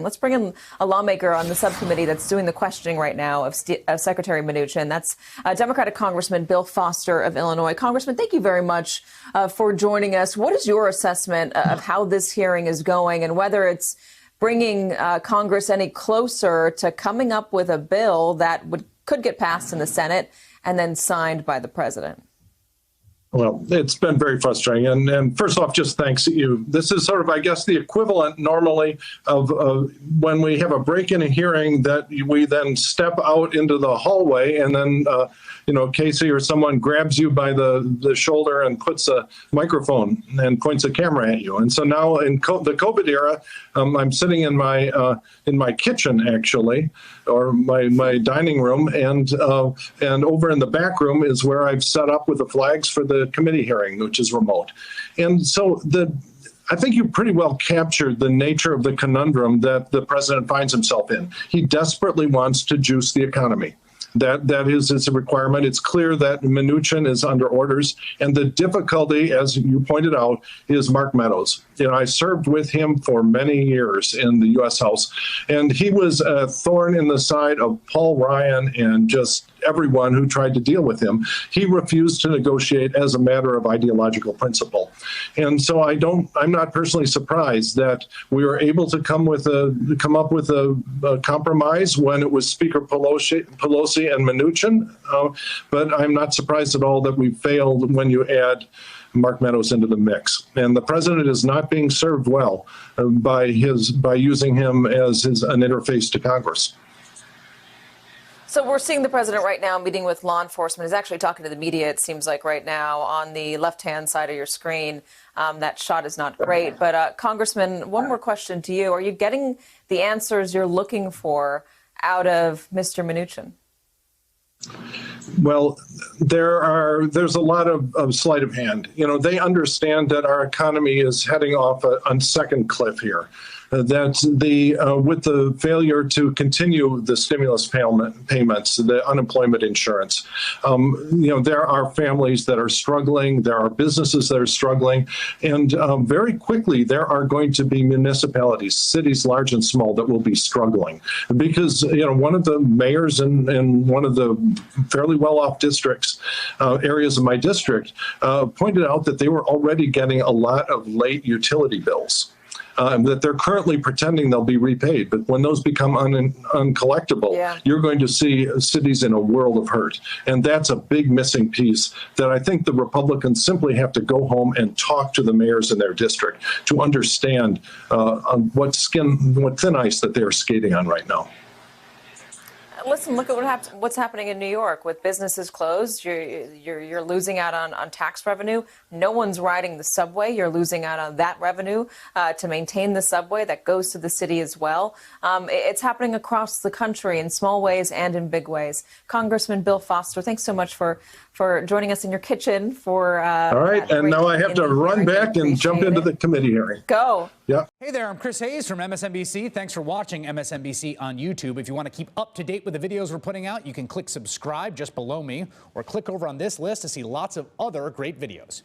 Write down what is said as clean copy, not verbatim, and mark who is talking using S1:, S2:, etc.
S1: Let's bring in a lawmaker on the subcommittee that's doing the questioning right now of Secretary Mnuchin. That's Democratic Congressman Bill Foster of Illinois. Congressman, thank you very much for joining us. What is your assessment of how this hearing is going and whether it's bringing Congress any closer to coming up with a bill that could get passed in the Senate and then signed by the president?
S2: Well, it's been very frustrating. And first off, just thanks to you. This is sort of, I guess, the equivalent normally of when we have a break in a hearing that we then step out into the hallway and then, Casey or someone grabs you by the shoulder and puts a microphone and points a camera at you. And so now in the COVID era, I'm sitting in my kitchen, actually, or my dining room. And over in the back room is where I've set up with the flags for the committee hearing, which is remote. And so I think you pretty well captured the nature of the conundrum that the president finds himself in. He desperately wants to juice the economy. That is a requirement. It's clear that Mnuchin is under orders. And the difficulty, as you pointed out, is Mark Meadows. I served with him for many years in the U.S. House, and he was a thorn in the side of Paul Ryan and just everyone who tried to deal with him. He refused to negotiate as a matter of ideological principle. And so I'm not personally surprised that we were able to come up with a compromise when it was Speaker Pelosi and Mnuchin. But I'm not surprised at all that we failed when you add Mark Meadows into the mix. And the president is not being served well by using him as an interface to Congress.
S1: So we're seeing the president right now meeting with law enforcement. He's actually talking to the media, it seems like, right now on the left-hand side of your screen. That shot is not great. But Congressman, one more question to you. Are you getting the answers you're looking for out of Mr. Mnuchin?
S2: Well, there's a lot of sleight of hand. They understand that our economy is heading off a second cliff here. That with the failure to continue the stimulus payments, the unemployment insurance, there are families that are struggling, there are businesses that are struggling, and very quickly there are going to be municipalities, cities large and small, that will be struggling because one of the mayors in one of the fairly well-off districts, areas of my district, pointed out that they were already getting a lot of late utility bills. That they're currently pretending they'll be repaid. But when those become uncollectible, you're going to see cities in a world of hurt. And that's a big missing piece that I think the Republicans simply have to go home and talk to the mayors in their district to understand what thin ice that they're skating on right now.
S1: Listen, look at what's happening in New York with businesses closed. You're losing out on tax revenue. No one's riding the subway. You're losing out on that revenue to maintain the subway that goes to the city as well. It's happening across the country in small ways and in big ways. Congressman Bill Foster, thanks so much for joining us in your kitchen for.
S2: All right, and now I have to run back and jump into the committee hearing.
S1: Go.
S2: Yeah.
S3: Hey there, I'm Chris Hayes from MSNBC. Thanks for watching MSNBC on YouTube. If you want to keep up to date with the videos we're putting out, you can click subscribe just below me or click over on this list to see lots of other great videos.